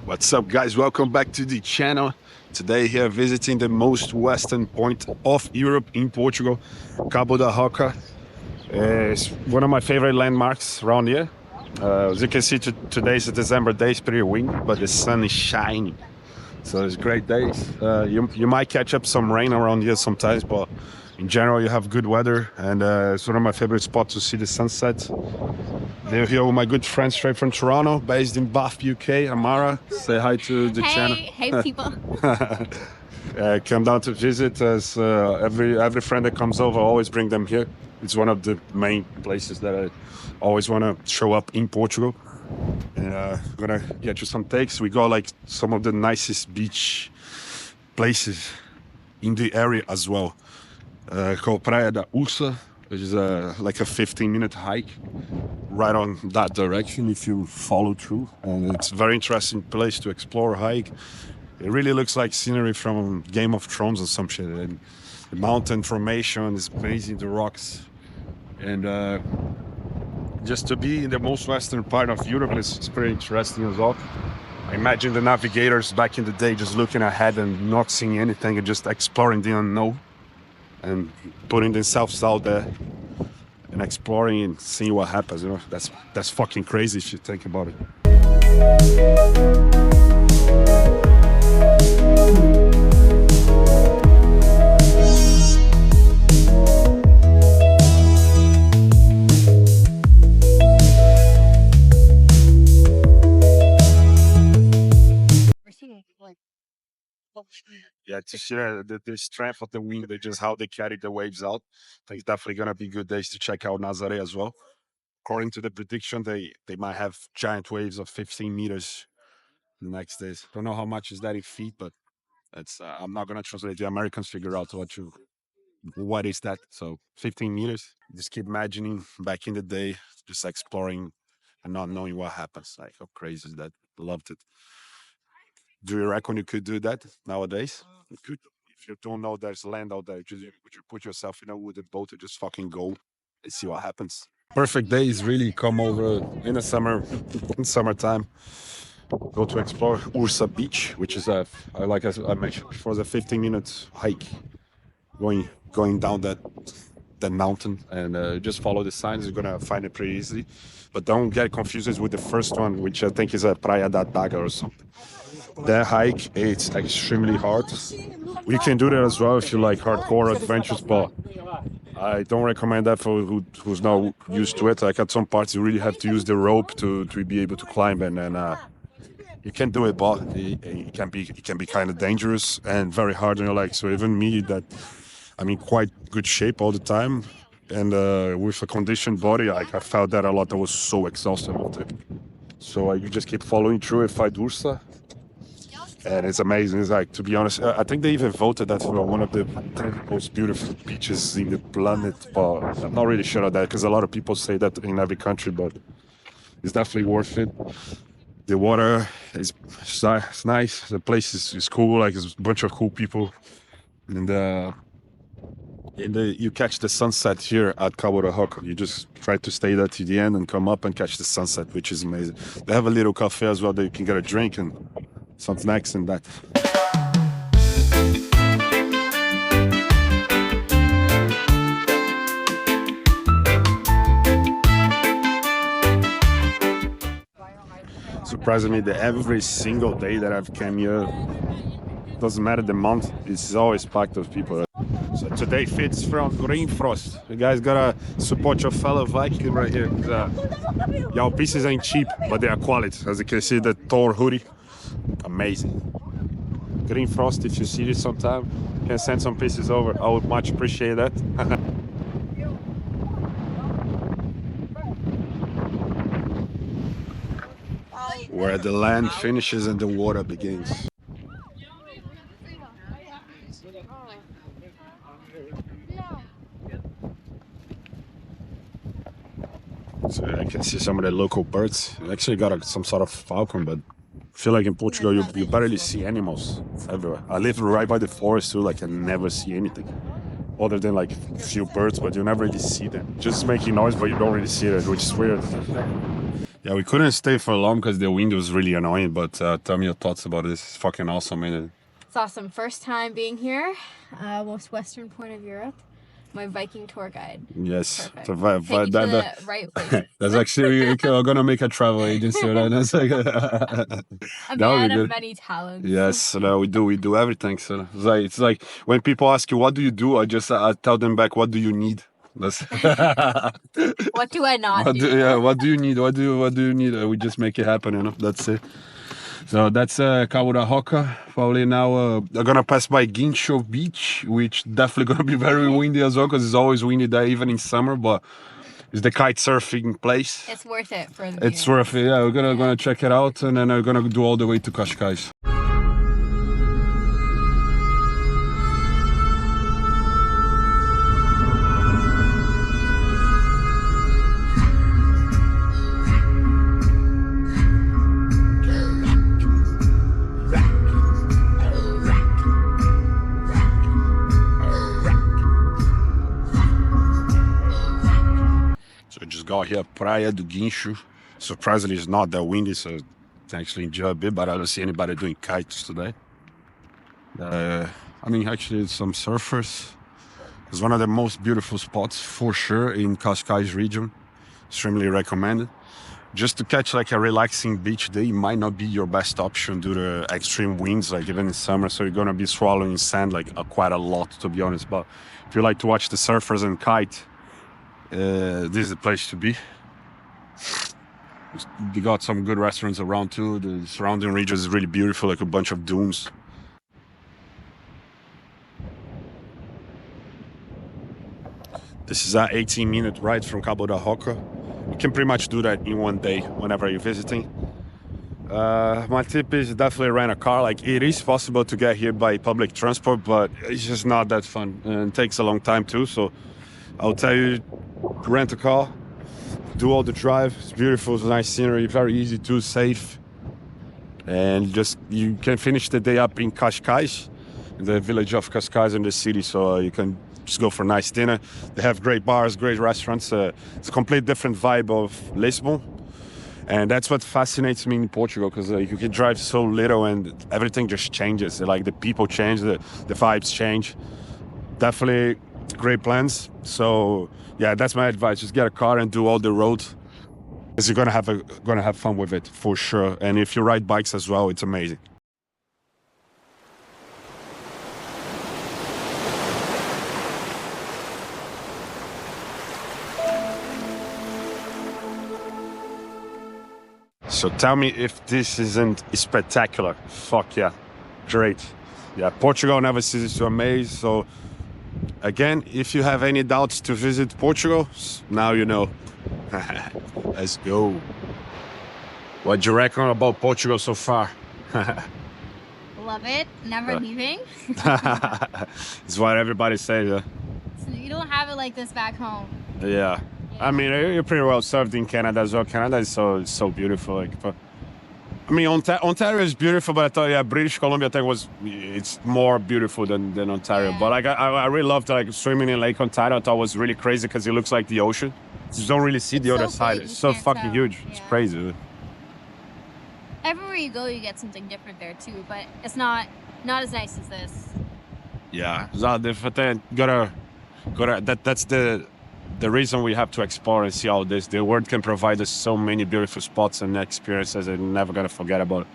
What's up, guys? Welcome back to the channel. Today here visiting the most western point of Europe in Portugal, Cabo da Roca. It's one of my favorite landmarks around here. As you can see, today is a December day. It's pretty windy, but the sun is shining. So it's great days. You might catch up some rain around here sometimes, but in general you have good weather, and it's one of my favorite spots to see the sunset. They're here with my good friend straight from Toronto, based in Bath, UK, Amara. Say hi to the channel. Hey people. Come down to visit as every friend that comes over, I always bring them here. It's one of the main places that I always want to show up in Portugal. And I'm gonna get you some takes. We got like some of the nicest beach places in the area as well. Called Praia da Ursa, which is like a 15-minute hike right on that direction if you follow through. And it's a very interesting place to explore, hike. It really looks like scenery from Game of Thrones or some shit. And the mountain formation is amazing, the rocks. And just to be in the most western part of Europe is pretty interesting as well. I imagine the navigators back in the day just looking ahead and not seeing anything and just exploring the unknown and putting themselves out there and exploring and seeing what happens. You know, that's fucking crazy if you think about it. Yeah, to see the strength of the wind, just how they carry the waves out. I think it's definitely gonna be good days to check out Nazaré as well. According to the prediction, they might have giant waves of 15 meters the next days. Don't know how much is that in feet, but it's I'm not gonna translate. The Americans figure out what is that. So 15 meters. Just keep imagining back in the day, just exploring and not knowing what happens. Like how crazy is that? Loved it. Do you reckon you could do that nowadays? You could. If you don't know there's land out there, would you put yourself in a wooden boat and just fucking go and see what happens? Perfect days really come over in the summer, in summertime. Go to explore Ursa Beach, which is like I mentioned before, the 15-minute hike going down that mountain, and just follow the signs. You're gonna find it pretty easily, but don't get confused with the first one, which I think is a Praia da Daga or something. That hike, it's extremely hard. We can do that as well if you like hardcore adventures, but I don't recommend that for who's not used to it. Like at some parts, you really have to use the rope to be able to climb, and then you can do it, but it can be kind of dangerous and very hard on your legs. So even me, that I'm in quite good shape all the time, and with a conditioned body, I felt that a lot. I was so exhausted about it. So you just keep following through and fight Ursa. And it's amazing. It's like, to be honest, I think they even voted that for one of the 10 most beautiful beaches in the planet. But I'm not really sure of that because a lot of people say that in every country, but it's definitely worth it. The water is nice. The place is cool. Like, there's a bunch of cool people. And you catch the sunset here at Cabo da Roca. You just try to stay there to the end and come up and catch the sunset, which is amazing. They have a little cafe as well that you can get a drink and some snacks and that. Surprisingly, that every single day that I've come here, doesn't matter the month, it's always packed with people. So today fits from Green Frost. You guys gotta support your fellow Viking right here. Y'all pieces ain't cheap, but they are quality. As you can see, the Thor hoodie, amazing. Green Frost, if you see this sometime, can send some pieces over. I would much appreciate that. Where the land finishes and the water begins. So I can see some of the local birds. I actually got some sort of falcon, but I feel like in Portugal you barely see animals everywhere. I live right by the forest too, like I never see anything other than like a few birds, but you never really see them. Just making noise, but you don't really see it, which is weird. Yeah, we couldn't stay for long because the wind was really annoying, but tell me your thoughts about this. It's fucking awesome, man. It's awesome. First time being here, most western point of Europe. My Viking tour guide. Yes. Perfect. So, Take you to the right place. that's actually, we're gonna make a travel agency. That's like, a man of many talents. Yes, so we do everything. So it's like when people ask you, what do you do? I tell them back, what do you need? That's what do I not do? Yeah, what do you need? What do you need? We just make it happen, you know. That's it. So that's Cabo da Roca. Probably now I'm gonna pass by Guincho Beach, which definitely gonna be very windy as well, because it's always windy there, even in summer. But it's the kite surfing place. It's worth it for the It's worth it. Yeah, we're gonna check it out, and then we're gonna do all the way to Cascais. So I just got here, Praia do Guincho. Surprisingly, it's not that windy, so it's actually enjoy a bit, but I don't see anybody doing kites today. I mean, actually, some surfers. It's one of the most beautiful spots, for sure, in Cascais region. Extremely recommended. Just to catch like a relaxing beach day might not be your best option due to extreme winds, like even in summer. So you're gonna be swallowing sand like quite a lot, to be honest. But if you like to watch the surfers and kite, this is the place to be. They got some good restaurants around too. The surrounding region is really beautiful, like a bunch of dunes. This is an 18-minute ride from Cabo da Roca. You can pretty much do that in one day whenever you're visiting. My tip is definitely rent a car. Like, it is possible to get here by public transport, but it's just not that fun, and it takes a long time too. So I'll tell you, rent a car, do all the drive. It's beautiful, it's nice scenery, very easy to, safe, and just you can finish the day up in Cascais, the village of Cascais in the city. So you can just go for a nice dinner. They have great bars, great restaurants. It's a complete different vibe of Lisbon. And that's what fascinates me in Portugal, because you can drive so little and everything just changes. Like the people change, the vibes change. Definitely great plans. So yeah, that's my advice. Just get a car and do all the roads, because you're gonna have fun with it for sure. And if you ride bikes as well, it's amazing. So tell me if this isn't spectacular. Fuck yeah. Great. Yeah, Portugal never ceases to amaze. So again, if you have any doubts to visit Portugal, now you know. Let's go. What do you reckon about Portugal so far? Love it. Never leaving. It's what everybody says. Yeah. So you don't have it like this back home. Yeah. I mean, you're pretty well served in Canada as well. Canada is so beautiful. Like, but, I mean, Ontario is beautiful, but I thought, yeah, British Columbia, I think it's more beautiful than Ontario. Yeah. But like, I really loved like swimming in Lake Ontario. I thought it was really crazy because it looks like the ocean. You don't really see the other side. It's so fucking huge. Yeah. It's crazy. Everywhere you go, you get something different there too, but it's not as nice as this. Yeah, it's not different. That's the reason we have to explore and see all this. The world can provide us so many beautiful spots and experiences, and never gonna forget about it.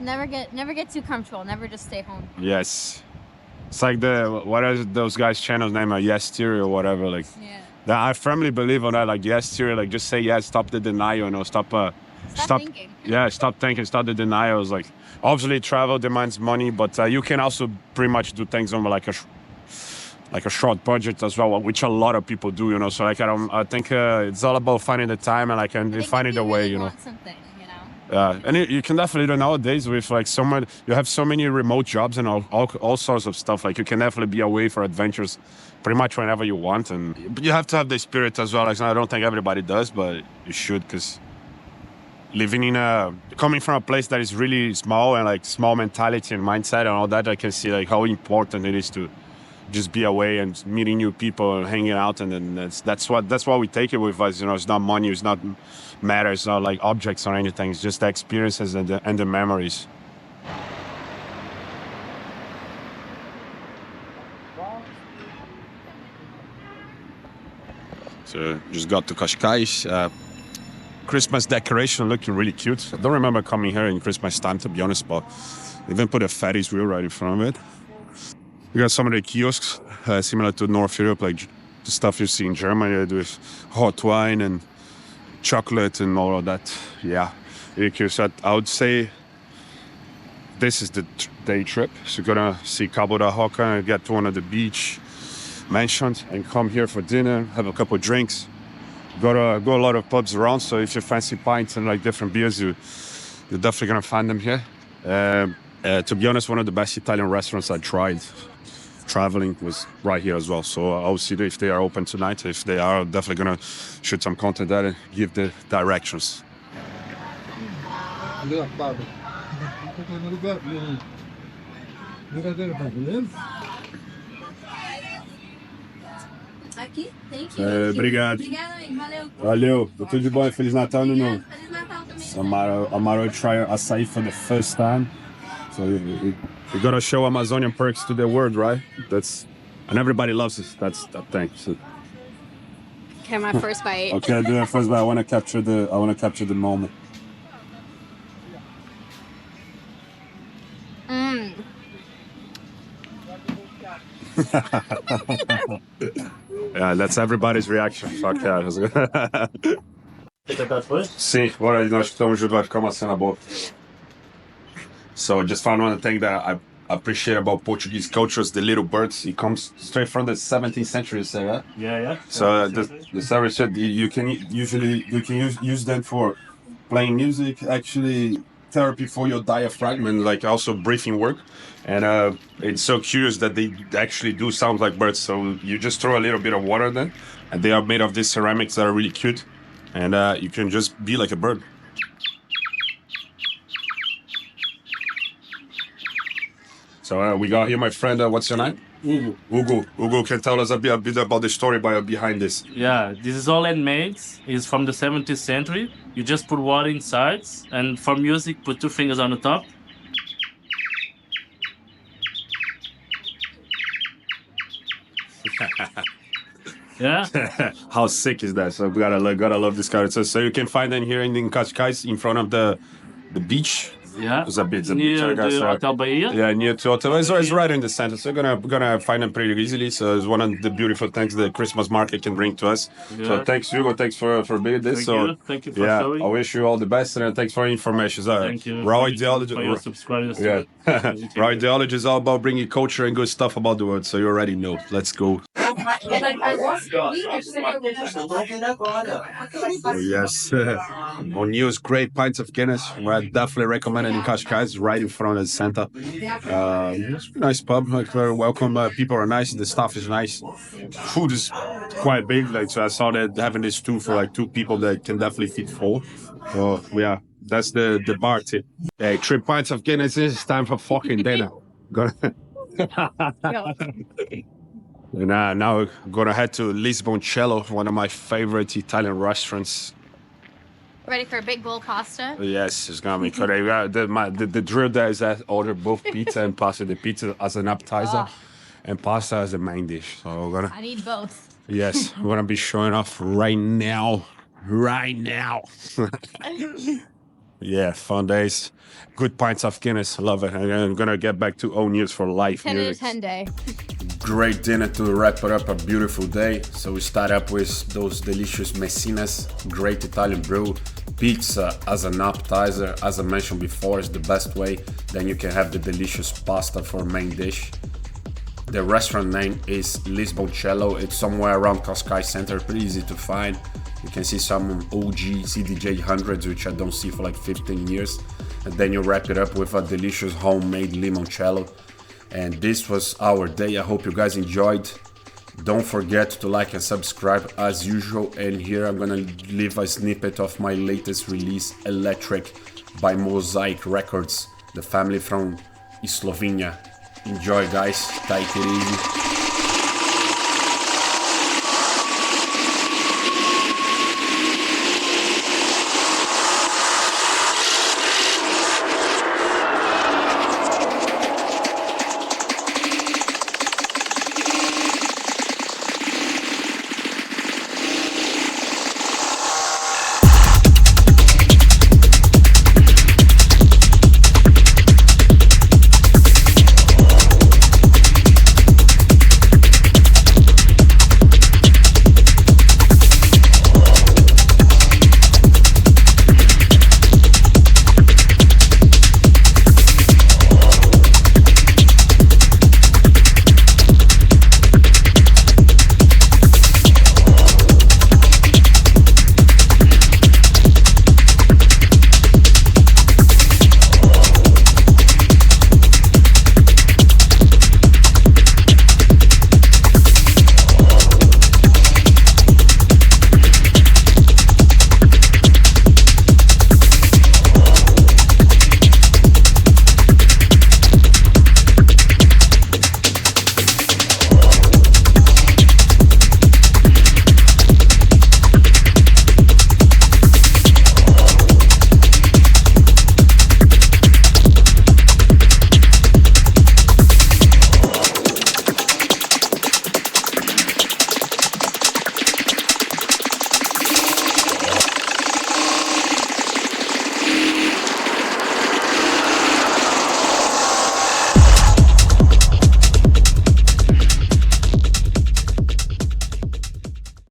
Never get too comfortable. Never just stay home. Yes, it's like what are those guys' channels name? Yes Theory or whatever. Like, yeah, I firmly believe on that. Like, Yes Theory. Like, just say yes. Stop the denial. You know, stop thinking. Yeah, stop thinking. Stop the denials. Like, obviously, travel demands money, but you can also pretty much do things on like a short budget as well, which a lot of people do, you know. So like, I think it's all about finding the time and finding the way, you know. Something, you know. And you can definitely do nowadays with like you have so many remote jobs and all sorts of stuff. Like, you can definitely be away for adventures pretty much whenever you want, but you have to have the spirit as well. Like, I don't think everybody does, but you should, because coming from a place that is really small and like small mentality and mindset and all that, I can see like how important it is to just be away and meeting new people and hanging out, and then that's what we take it with us. It's not money, it's not matter, it's not like objects or anything. It's just the experiences and the memories. So just got to Cascais. Christmas decoration looking really cute. I don't remember coming here in Christmas time, to be honest, but they even put a Ferris wheel right in front of it. We got some of the kiosks, similar to North Europe, like the stuff you see in Germany with hot wine and chocolate and all of that. Yeah, really cute. So I would say this is the day trip. So you're gonna see Cabo da Roca and get to one of the beach mansions and come here for dinner, have a couple of drinks. Go a lot of pubs around, so if you fancy pints and like different beers, you're definitely gonna find them here. To be honest, one of the best Italian restaurants I tried traveling was right here as well. So I'll see if they are open tonight. If they are, I'm definitely gonna shoot some content there and give the directions. Aqui, thank you. Obrigado. Valeu. Tudo de bom e Feliz Natal, Ano Novo. Feliz Natal também. Amara will try açaí for the first time. So you gotta show Amazonian perks to the world, right? And everybody loves it. That's that thing. So, Okay, my first bite. okay, I'll do it first, but I wanna capture the moment. Yeah, that's everybody's reaction. Fuck yeah. Sim, bora, nós estamos juntos, vai ficar uma cena boa. So just found one thing that I appreciate about Portuguese culture is the little birds. It comes straight from the 17th century, you say, right? Yeah. So the service said you can use them for playing music, actually therapy for your diaphragm, and like also breathing work. And it's so curious that they actually do sound like birds. So you just throw a little bit of water then, and they are made of these ceramics that are really cute, and you can just be like a bird. So we got here my friend, what's your name? Ugo. Ugo can tell us a bit about the story behind this. Yeah, this is all handmade. It's from the 17th century. You just put water inside, and for music, put two fingers on the top. Yeah. How sick is that? So gotta love this character. So you can find them here in Cascais in front of the beach. Yeah. It's a beach, Near I guess, the Hotel Bahia. Yeah, near to Hotel. It's right in the center. So you're gonna find them pretty easily. So it's one of the beautiful things the Christmas market can bring to us. Yeah. So thanks, Hugo. Thanks for being this. Thank you for showing. I wish you all the best and thanks for the information. Thank you. Raw For ideology. your subscribers. Yeah. Raw ideology is all about bringing culture and good stuff about the world. So you already know. Let's go. Yes. On news, great pints of Guinness. I definitely recommend it in Cascais, right in front of the center. It's a nice pub, like very welcome. People are nice, the staff is nice. Food is quite big, like so I saw that having this two for like two people that can definitely fit four. So yeah, that's the bar tip. Hey, 3 pints of Guinness, it's time for fucking dinner. And now we're gonna head to Lisboncello, one of my favorite Italian restaurants. Ready for a big bowl pasta? Yes, it's gonna be good. The drill there is that order both pizza and pasta. The pizza as an appetizer and pasta as a main dish. So we're gonna. I need both. Yes, we're gonna be showing off right now. Right now. Yeah, fun days. Good pints of Guinness. Love it. And I'm gonna get back to O News for life. 10 out of 10 day. Great dinner to wrap it up, a beautiful day. So we start up with those delicious messinas, great Italian brew, pizza as an appetizer. As I mentioned before, is the best way. Then you can have the delicious pasta for main dish. The restaurant name is Lisboncello. It's somewhere around Cascais Center, pretty easy to find. You can see some OG CDJ hundreds, which I don't see for like 15 years. And then you wrap it up with a delicious homemade limoncello. And this was our day. I hope you guys enjoyed. Don't forget to like and subscribe as usual. And here I'm gonna leave a snippet of my latest release, Electric by Mosaic Records, the family from Slovenia. Enjoy, guys. Take it easy.